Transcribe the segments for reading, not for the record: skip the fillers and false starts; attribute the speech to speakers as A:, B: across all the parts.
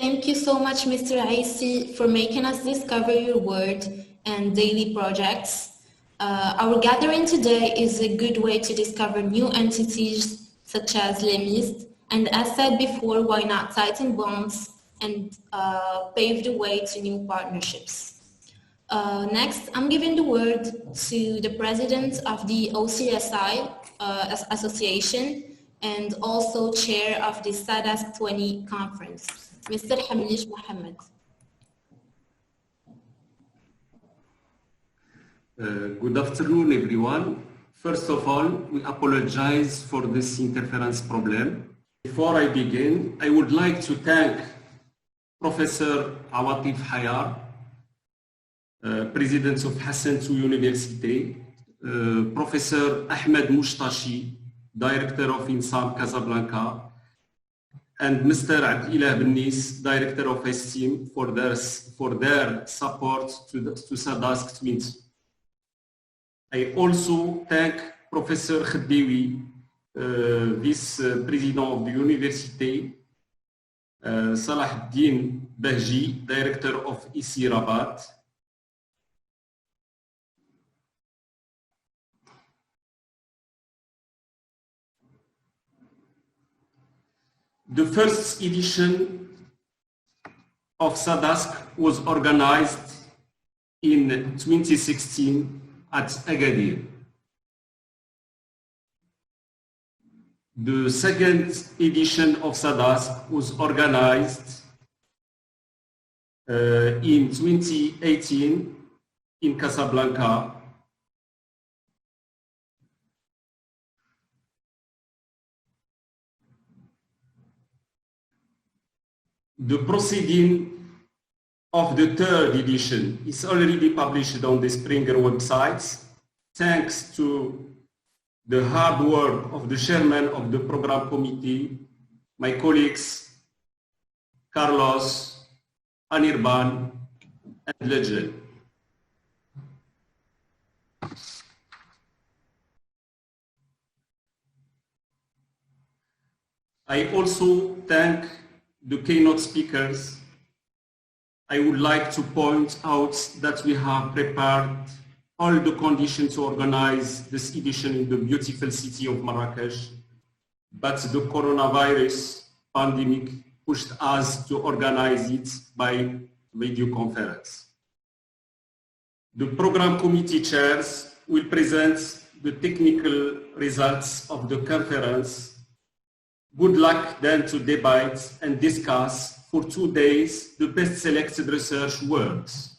A: Thank you so much, Mr. Aisi, for making us discover your word and daily projects. Our gathering today is a good way to discover new entities such as LEMIST, and as said before, why not tighten bonds and pave the way to new partnerships. Next, I'm giving the word to the president of the OCSI Association and also chair of the SADASC2 conference, Mr. Hamlish Mohammed.
B: Good afternoon, everyone. First of all, we apologize for this interference problem. Before I begin, I would like to thank Professor Awatif Hayar, President of SADASC2 University, Professor Ahmed Mushtashi, Director of INSAM Casablanca, and Mr. Abdilah Bennis, Director of STEAM, for their support to SADASC2. I also thank Professor Khediwi, Vice President of the University, Salahuddin Bahji, Director of ICI Rabat. The first edition of SADASC was organized in 2016 at Agadir. The second edition of SADASC was organized in 2018 in Casablanca. The proceeding of the third edition is already published on the Springer websites, thanks to the hard work of the chairman of the program committee, my colleagues, Carlos, Anirban, and Lejel. I also thank the keynote speakers. I would like to point out that we have prepared all the conditions to organize this edition in the beautiful city of Marrakesh, but the coronavirus pandemic pushed us to organize it by video conference. The program committee chairs will present the technical results of the conference. Good luck then to debate and discuss for 2 days the best selected research works.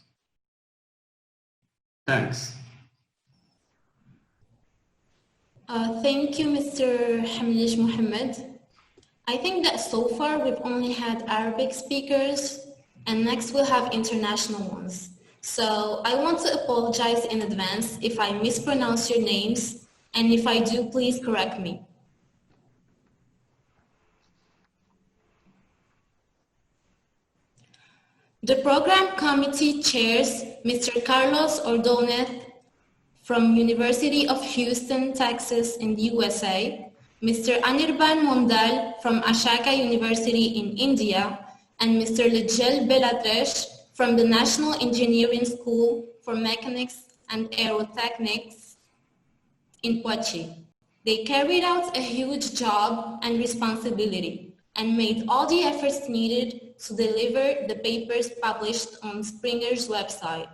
B: Thanks.
A: Thank you, Mr. Hamlish Mohammed. I think that so far we've only had Arabic speakers, and next we'll have international ones. So I want to apologize in advance if I mispronounce your names, and if I do, please correct me. The program committee chairs Mr. Carlos Ordonez from University of Houston, Texas in the USA, Mr. Anirban Mondal from Ashaka University in India, and Mr. Lejel Beladresh from the National Engineering School for Mechanics and Aerotechnics in Poitiers. They carried out a huge job and responsibility and made all the efforts needed to deliver the papers published on Springer's website.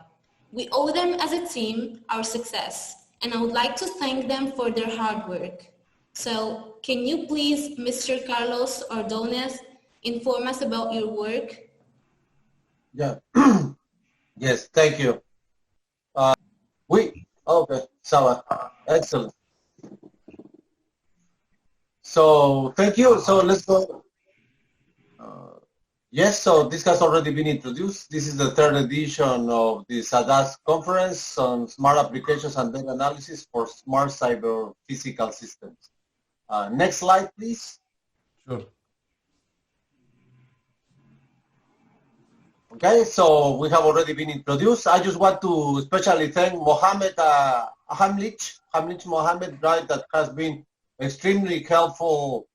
A: We owe them as a team our success, and I would like to thank them for their hard work. So, can you please, Mr. Carlos Ordonez, inform us about your work?
C: Yeah. Yes, thank you. Okay, so excellent. So, thank you. So, let's go. Yes, so this has already been introduced. This is the third edition of the SADASC conference on smart applications and data analysis for smart cyber physical systems. Next slide, please.
B: Sure.
C: Okay, so we have already been introduced. I just want to especially thank Mohammed Hamlich Mohammed, right, that has been extremely helpful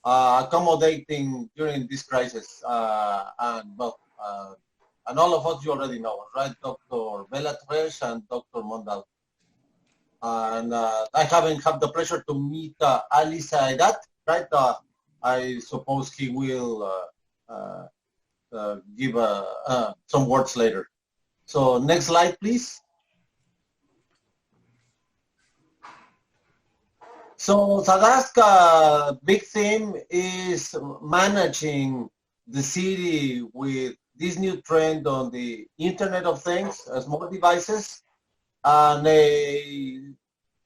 C: accommodating during this crisis. And all of us, you already know, right? Dr. Bellatres and Dr. Mondal. And I haven't had the pleasure to meet Ali Saidat, right? I suppose he will give some words later. So next slide, please. So SADASC big theme is managing the city with this new trend on the Internet of Things, small devices, and a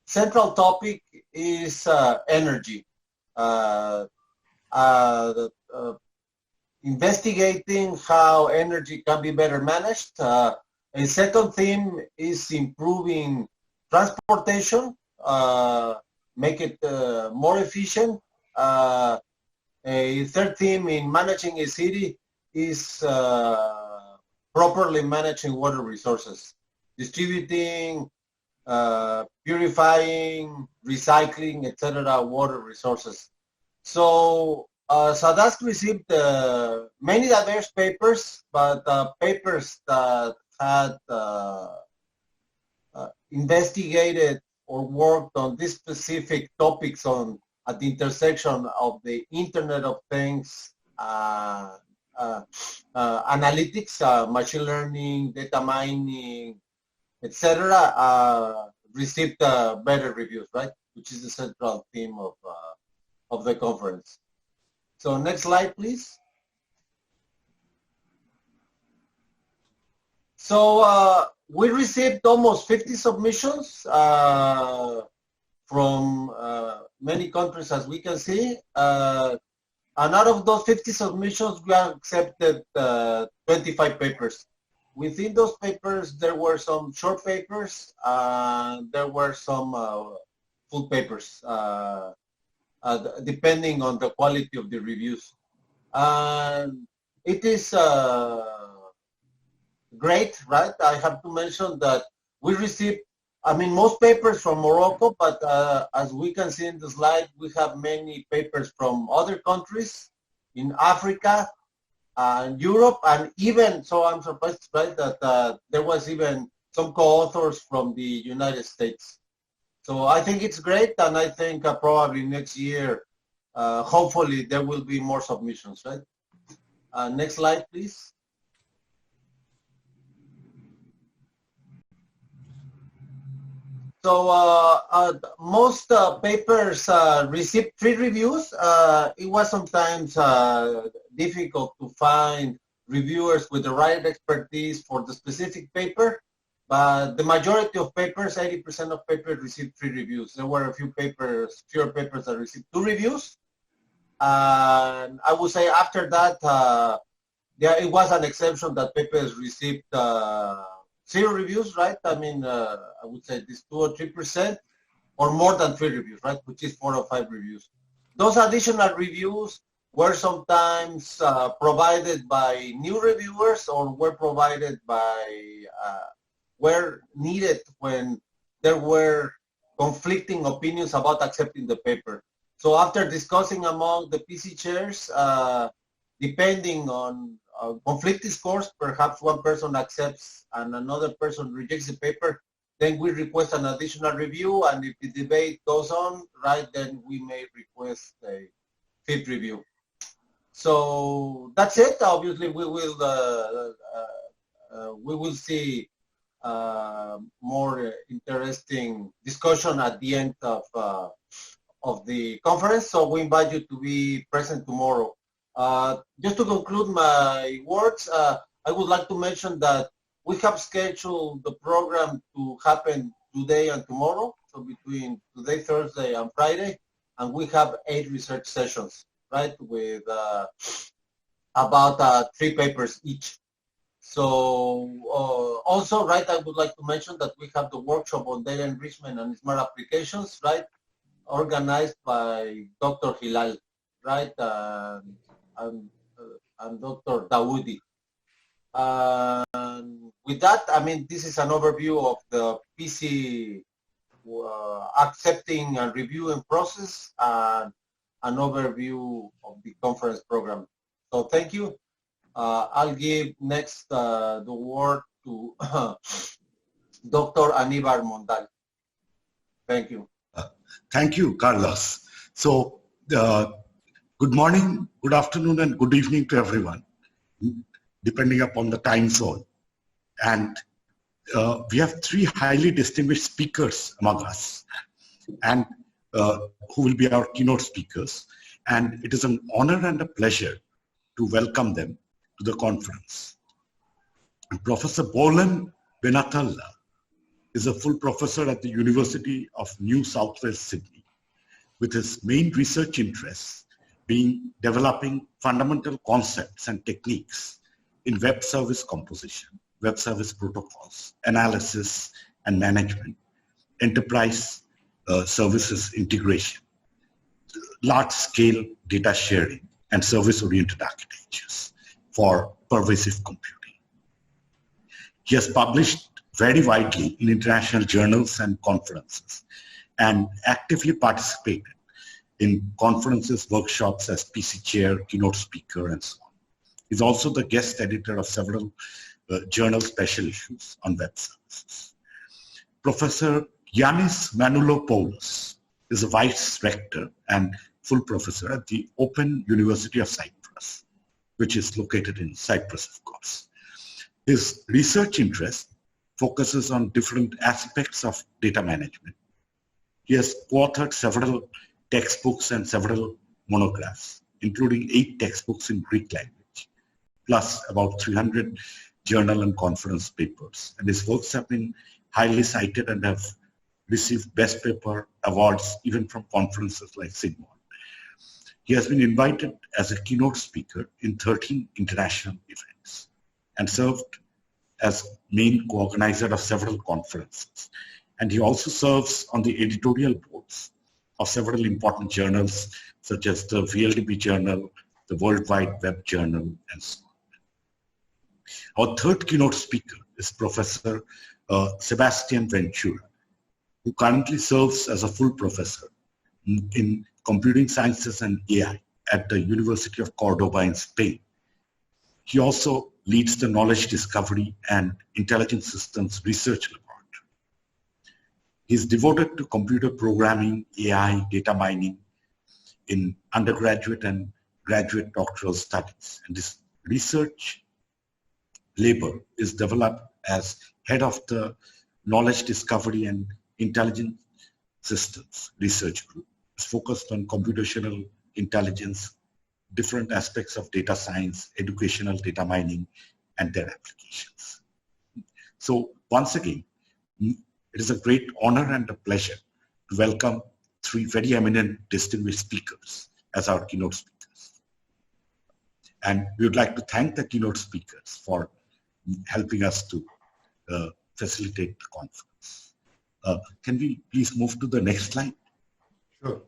C: central topic is energy. Investigating how energy can be better managed. A second theme is improving transportation, make it more efficient. A third theme in managing a city is properly managing water resources, distributing, purifying, recycling, etc. water resources. So SADASC received many diverse papers, but papers that had investigated or worked on these specific topics at the intersection of the Internet of Things, analytics, machine learning, data mining, etc., received better reviews, right? Which is the central theme of the conference. So next slide, please. So we received almost 50 submissions from many countries, as we can see. And out of those 50 submissions, we accepted 25 papers. Within those papers, there were some short papers, and there were some full papers, depending on the quality of the reviews. And it is great, right? I have to mention that we received, most papers from Morocco, but as we can see in the slide, we have many papers from other countries in Africa and Europe, and even, so I'm surprised, right, that there was even some co-authors from the United States. So I think it's great, and I think probably next year, hopefully there will be more submissions, right? Next slide, please. So most papers received 3 reviews. It was sometimes difficult to find reviewers with the right expertise for the specific paper, but the majority of papers, 80% of papers, received 3 reviews. There were a few papers, fewer papers that received 2 reviews. And I would say after that, yeah, it was an exception that papers received 0 reviews, right? I would say this 2 or 3%, or more than 3 reviews, right? Which is 4 or 5 reviews. Those additional reviews were sometimes provided by new reviewers, or were provided by, were needed when there were conflicting opinions about accepting the paper. So after discussing among the PC chairs, depending on conflicting scores, perhaps one person accepts and another person rejects the paper, then we request an additional review, and if the debate goes on, right, then we may request a 5th review. So that's it. Obviously, we will see more interesting discussion at the end of the conference. So we invite you to be present tomorrow. Just to conclude my words, I would like to mention that we have scheduled the program to happen today and tomorrow, so between today, Thursday, and Friday, and we have 8 research sessions, right, with about 3 papers each. So also, right, I would like to mention that we have the workshop on data enrichment and smart applications, right, organized by Dr. Hilal, right, and Dr. Dawoodi. And with that, this is an overview of the PC accepting and reviewing process, and an overview of the conference program. So thank you. I'll give next the word to Dr. Aníbal Mondal. Thank you.
D: Thank you, Carlos. So, good morning, good afternoon, and good evening to everyone, depending upon the time zone. And we have three highly distinguished speakers among us, and who will be our keynote speakers. And it is an honor and a pleasure to welcome them to the conference. And Professor Bolan Benatalla is a full professor at the University of New South Wales, Sydney, with his main research interests being developing fundamental concepts and techniques in web service composition, web service protocols, analysis and management, enterprise services integration, large-scale data sharing, and service-oriented architectures for pervasive computing. He has published very widely in international journals and conferences, and actively participated in conferences, workshops as PC chair, keynote speaker, and so on. He's also the guest editor of several journal special issues on web services. Professor Yannis Manolopoulos is a vice rector and full professor at the Open University of Cyprus, which is located in Cyprus, of course. His research interest focuses on different aspects of data management. He has co-authored several textbooks and several monographs, including 8 textbooks in Greek language, plus about 300 journal and conference papers. And his works have been highly cited and have received best paper awards even from conferences like SIGMOD. He has been invited as a keynote speaker in 13 international events and served as main co-organizer of several conferences. And he also serves on the editorial boards of several important journals, such as the VLDB Journal, the World Wide Web Journal, and so on. Our third keynote speaker is Professor Sebastian Ventura, who currently serves as a full professor in computing sciences and AI at the University of Cordoba in Spain. He also leads the Knowledge Discovery and Intelligent Systems Research Laboratory. He's devoted to computer programming, AI, data mining in undergraduate and graduate doctoral studies. And his research labor is developed as head of the Knowledge Discovery and Intelligent Systems Research Group. It's focused on computational intelligence, different aspects of data science, educational data mining, and their applications. So once again, it is a great honor and a pleasure to welcome 3 very eminent distinguished speakers as our keynote speakers. And we would like to thank the keynote speakers for helping us to facilitate the conference. Can we please move to the next slide?
E: Sure.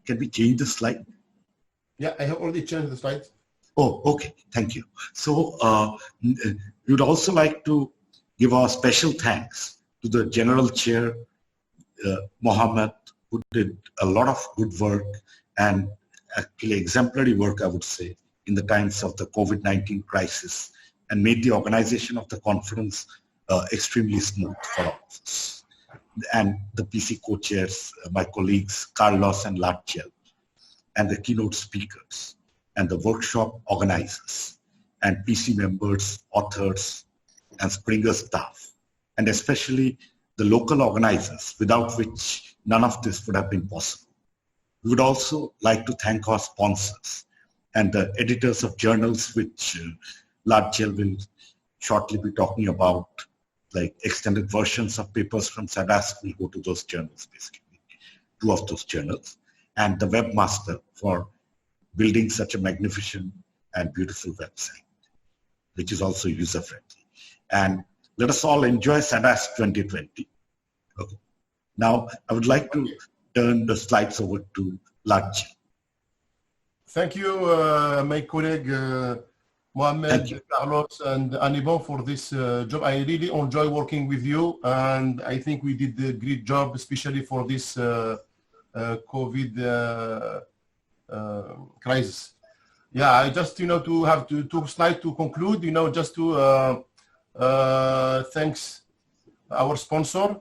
D: Can we change the slide?
E: Yeah, I have already changed the slides.
D: Oh, okay. Thank you. So we would also like to give our special thanks to the General Chair, Mohammed, who did a lot of good work and actually exemplary work, I would say, in the times of the COVID-19 crisis, and made the organization of the conference extremely smooth for all of us. And the PC co-chairs, my colleagues, Carlos and Latchel, and the keynote speakers, and the workshop organizers, and PC members, authors, and Springer staff, and especially the local organizers, without which none of this would have been possible. We would also like to thank our sponsors and the editors of journals, which Latchel will shortly be talking about, like extended versions of papers from SADASC will go to those journals, basically, 2 of those journals, and the webmaster for building such a magnificent and beautiful website, which is also user-friendly. And let us all enjoy SADASC 2020. Okay. Now, I would like to turn the slides over to Latchel.
E: Thank you, my colleague Mohamed, Carlos, and Anibon for this job. I really enjoy working with you, and I think we did a great job, especially for this COVID crisis. Yeah, I just, to have two slides to conclude, just to thanks our sponsor,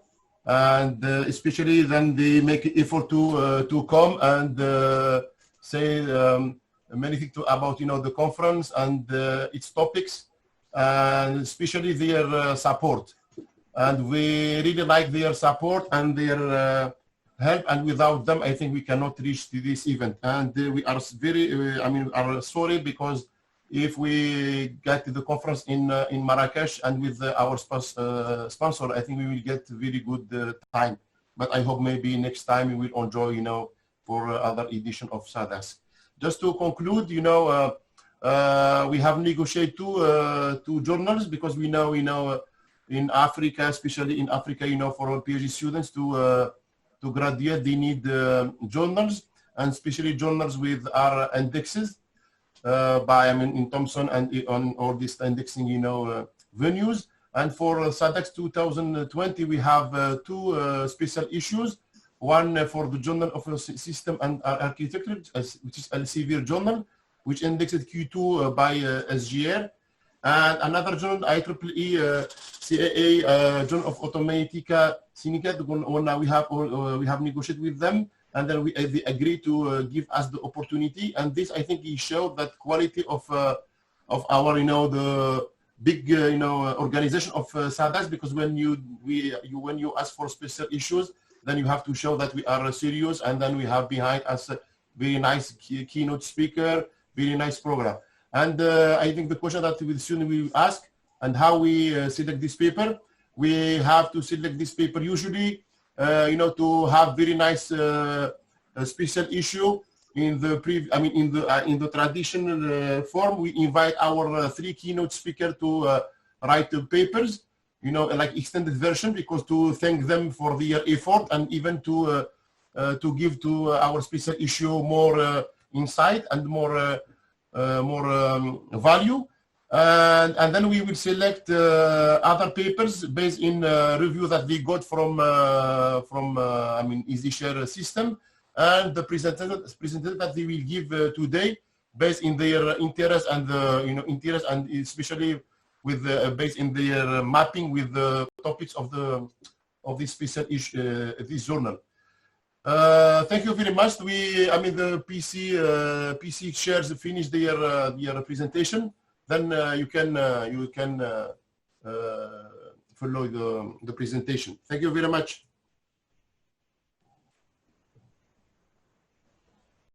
E: and especially then they make effort to come and say many things about the conference and its topics, and especially their support. And we really like their support and their help, and without them I think we cannot reach this event. And we are very are sorry, because if we get to the conference in Marrakesh and with our sponsor, I think we will get very good time. But I hope maybe next time we will enjoy for other edition of SADASC. Just to conclude, we have negotiated two journals, because we know in Africa, especially in Africa, for our PhD students to graduate, they need journals, and especially journals with our indexes by in Thomson and on all these indexing venues. And for SADASC 2020, we have two special issues. One for the Journal of System and Architecture, which is Elsevier journal, which indexed Q2 by SGR, and another journal, IEEE CAA Journal of Automatica Syndicate. We have negotiated with them, and then they agreed to give us the opportunity. And this, I think, showed that quality of our the big organization of SADASC, because when you ask for special issues, then you have to show that we are serious, and then we have behind us a very nice keynote speaker, very nice program. And I think the question that we soon will ask, and how we select this paper, we have to select this paper usually, to have very nice special issue in the in the traditional form. We invite our three keynote speakers to write the papers, like extended version, because to thank them for their effort, and even to give to our special issue more insight and more value. And then we will select other papers based in review that we got from EasyShare system, and the presentation that they will give today based in their interest and interest, and especially with based in their mapping with the topics of this special issue, this journal. Thank you very much. The PC chairs finish their presentation. Then you can follow the presentation. Thank you very much.